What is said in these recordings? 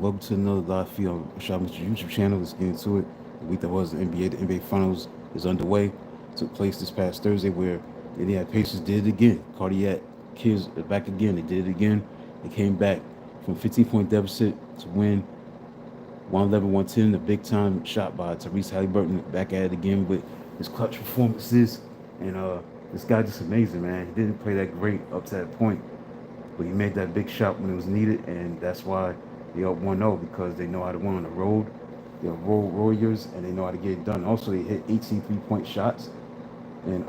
welcome to another live feed on Rashad Mr. YouTube channel. Let's get into it. The week that was the NBA Finals is underway. Took place this past Thursday where the Indiana Pacers did it again. Cardiac Kids are back again. They did it again. They came back from 15-point deficit to win 111-110. A big time shot by Tyrese Halliburton. Back at it again with his clutch performances. And this guy just amazing, man. He didn't play that great up to that point, but he made that big shot when it was needed, and that's why they up 1-0 because they know how to win on the road. They're road warriors, and they know how to get it done. Also, they hit 18 3-point shots and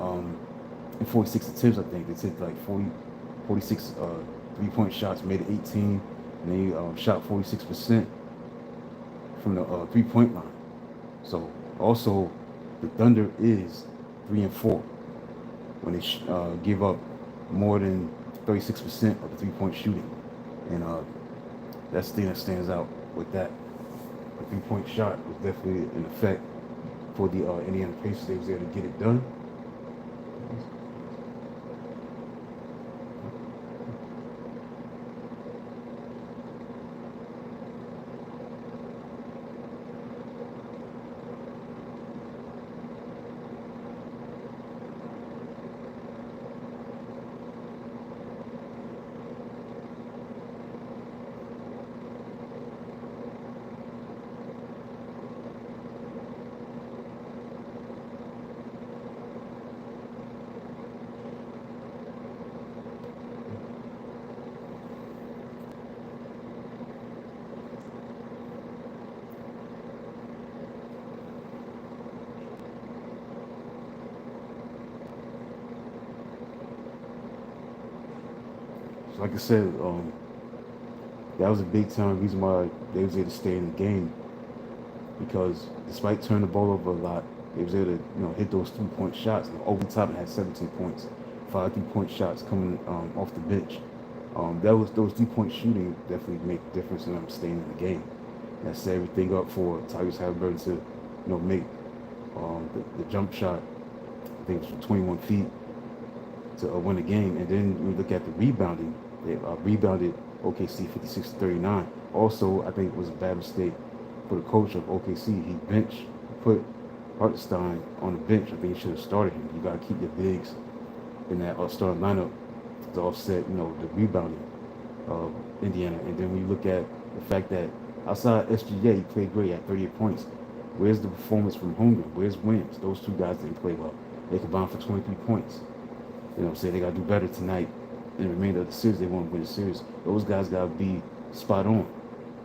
in 46 attempts, I think. They took like 46 3-point shots, made it 18, and they shot 46% from the 3-point line. So, also, the Thunder is 3-4 when they give up more than 36% of the 3-point shooting. And that's the thing that stands out with that. The 3-point shot was definitely an effect for the Indiana Pacers. They was able to get it done. So like I said, that was a big time reason why they was able to stay in the game, because despite turning the ball over a lot, they was able to hit those 3-point shots. And over the top, it had 17 points, 5 3-point shots coming off the bench. That was those 3-point shooting definitely make a difference in them staying in the game. That set everything up for Tyrese Halliburton to make the jump shot. I think it was from 21 feet to win the game. And then we look at the rebounding. They rebounded OKC 56-39. Also, I think it was a bad mistake for the coach of OKC. He put Hartenstein on the bench. I think he should have started him. You got to keep your bigs in that starting lineup to offset, the rebounding of Indiana. And then when you look at the fact that outside SGA, he played great at 38 points. Where's the performance from Holmgren? Where's Williams? Those two guys didn't play well. They combined for 23 points. They got to do better tonight. In the remainder of the series, they want to win the series. Those guys got to be spot on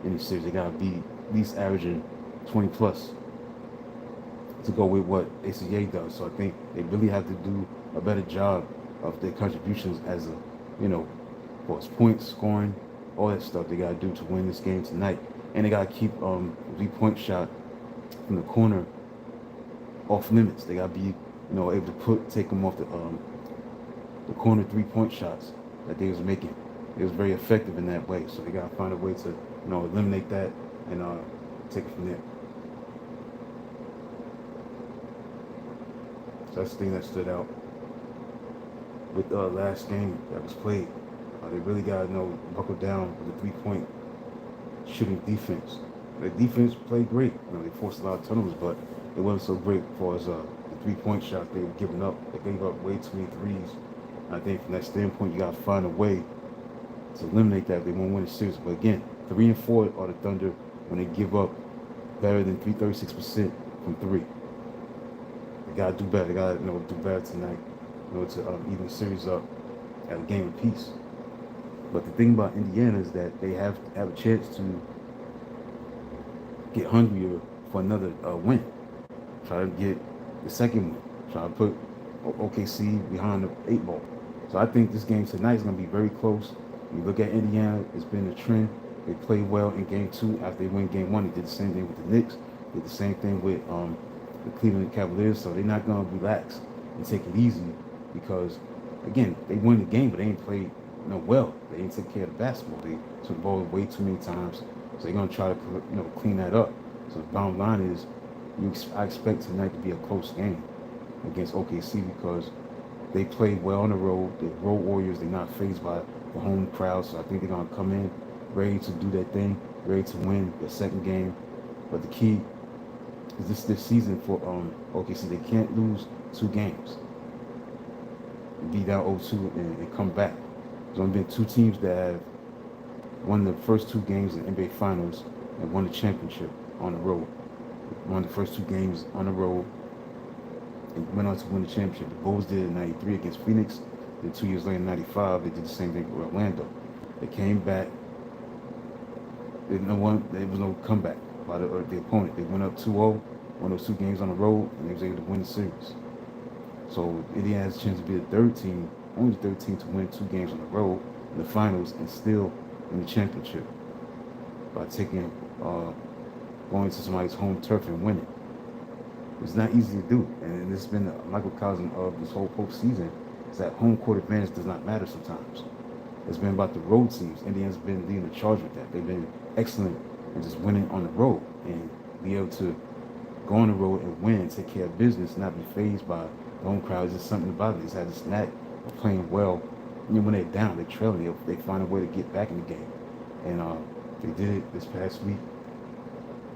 in the series. They got to be at least averaging 20 plus to go with what ACA does. So I think they really have to do a better job of their contributions as for its points, scoring, all that stuff they got to do to win this game tonight. And they got to keep the 3-point shot from the corner off limits. They got to be able to take them off the corner 3-point shots that they was making. It was very effective in that way. So they got to find a way to eliminate that and take it from there. So that's the thing that stood out with the last game that was played. They really got to buckle down with the 3-point shooting defense. The defense played great. They forced a lot of turnovers, but it wasn't so great as far as the 3-point shots they were giving up. They gave up way too many threes. I think from that standpoint, you got to find a way to eliminate that if they want to win the series. But again, 3-4 are the Thunder when they give up better than 36% from 3. They got to do better. They got to do better tonight to even the series up at a game apiece. But the thing about Indiana is that they have a chance to get hungrier for another win. Try to get the second win. Try to put OKC behind the 8 ball. So I think this game tonight is going to be very close. You look at Indiana, it's been a trend. They played well in game 2 after they win game 1. They did the same thing with the Knicks. Did the same thing with the Cleveland Cavaliers. So they're not going to relax and take it easy because, again, they won the game, but they ain't played well. They didn't take care of the basketball. They took the ball way too many times. So they're going to try to clean that up. So the bottom line is I expect tonight to be a close game against OKC because they played well on the road. They're road warriors. They're not fazed by the home crowd. So I think they're going to come in ready to do their thing. ready to win their second game. But the key is this season for OKC. They can't lose 2 games, be down 0-2 and come back. There's only been 2 teams that have won the first 2 games in the NBA Finals and won the championship on the road. Won the first 2 games on the road and went on to win the championship. The Bulls did it in '93 against Phoenix. Then 2 years later, in '95, they did the same thing with Orlando. They came back. There was no comeback by the opponent. They went up 2-0, won those 2 games on the road, and they was able to win the series. So Indiana has a chance to be the third team, only the third team to win 2 games on the road in the finals and still in the championship by going to somebody's home turf and winning. It's not easy to do, and it's been a microcosm of this whole postseason. Is that home court advantage does not matter sometimes. It's been about the road teams. Indiana's been leading the charge with that. They've been excellent in just winning on the road and be able to go on the road and win, take care of business, not be fazed by the home crowd. It's just something about it. It's had this knack of playing well. And when they're down, they're trailing. They find a way to get back in the game, and they did it this past week.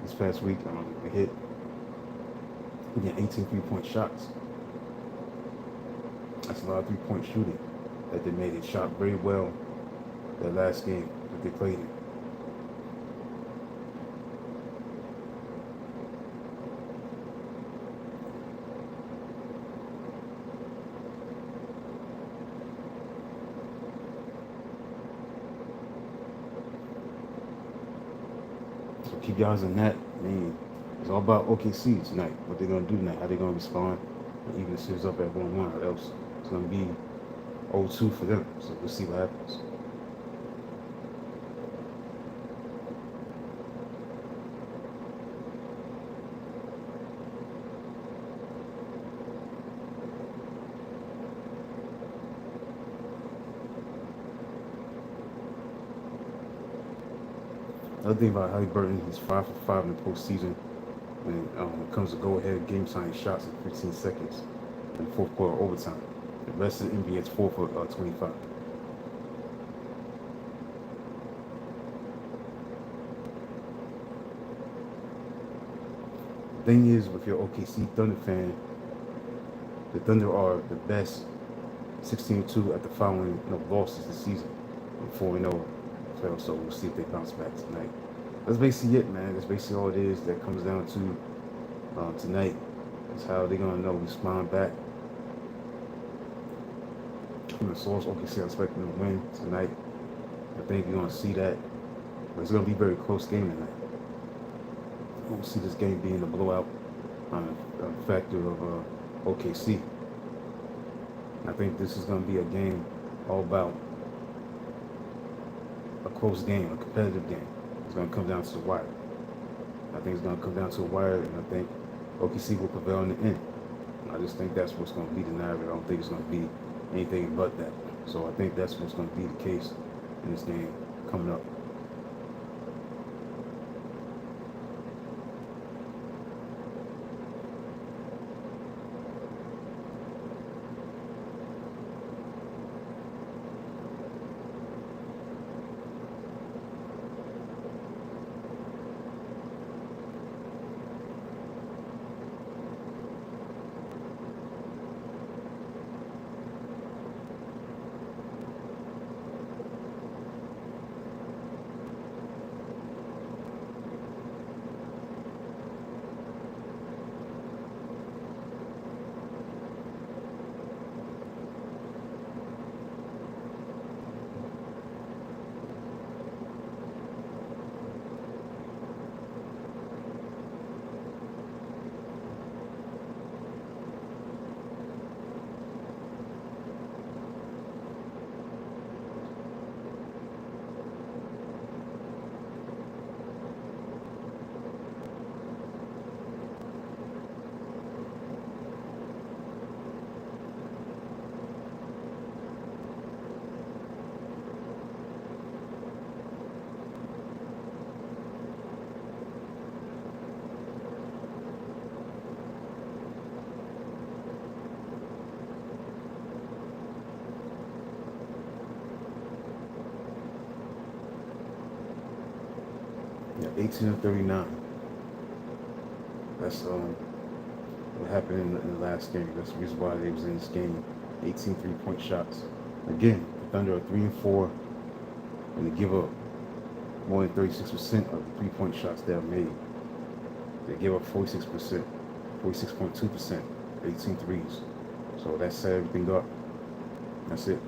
They hit 18 3-point shots. That's a lot of 3-point shooting that they made. They shot very well that last game that they played in. So keep your eyes on that. I mean, it's all about OKC tonight. What they're gonna do tonight, how they're gonna respond, and even the series up at 1-1, or else it's gonna be 0-2 for them. So we'll see what happens. Another thing about Halliburton, he's 5 for 5 in the postseason when it comes to go-ahead game-tying shots in 15 seconds in the fourth quarter overtime. The rest of the NBA is 4 for 25. The thing is, with your OKC Thunder fan, the Thunder are the best 16-2 at the following losses this season, and 4-0. So we'll see if they bounce back tonight. That's basically it, man. That's basically all it is. That comes down to tonight. That's how they're gonna know respond back. From the source, OKC, I expect them to win tonight. I think you're gonna see that, but it's gonna be a very close game tonight. I don't see this game being a blowout on a factor of OKC. I think this is gonna be a game all about a close game, a competitive game. It's going to come down to the wire. I think it's going to come down to the wire, and I think OKC will prevail in the end. I just think that's what's going to be the narrative. I don't think it's going to be anything but that. So I think that's what's going to be the case in this game coming up. 18 of 39. That's what happened in the last game. That's the reason why they was in this game. 18 3-point shots. Again, the Thunder are 3-4, and they give up more than 36% of the 3-point shots they have made. They give up 46%, 46.2%, 18 threes. So that set everything up. That's it.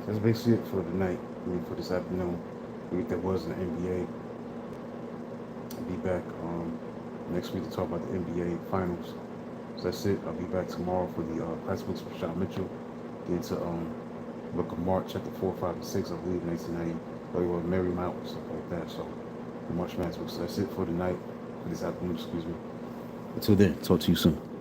That's basically it for tonight. I mean, for this afternoon. The week that was in the NBA. I'll be back next week to talk about the NBA Finals. So that's it. I'll be back tomorrow for the classic books with Sean Mitchell. Get into Book of March, chapter 4, 5, and 6, I believe, 1990. Probably with Mary Mount and stuff like that. So the March Madness book. So that's it for tonight. For this afternoon, excuse me. Until then, talk to you soon.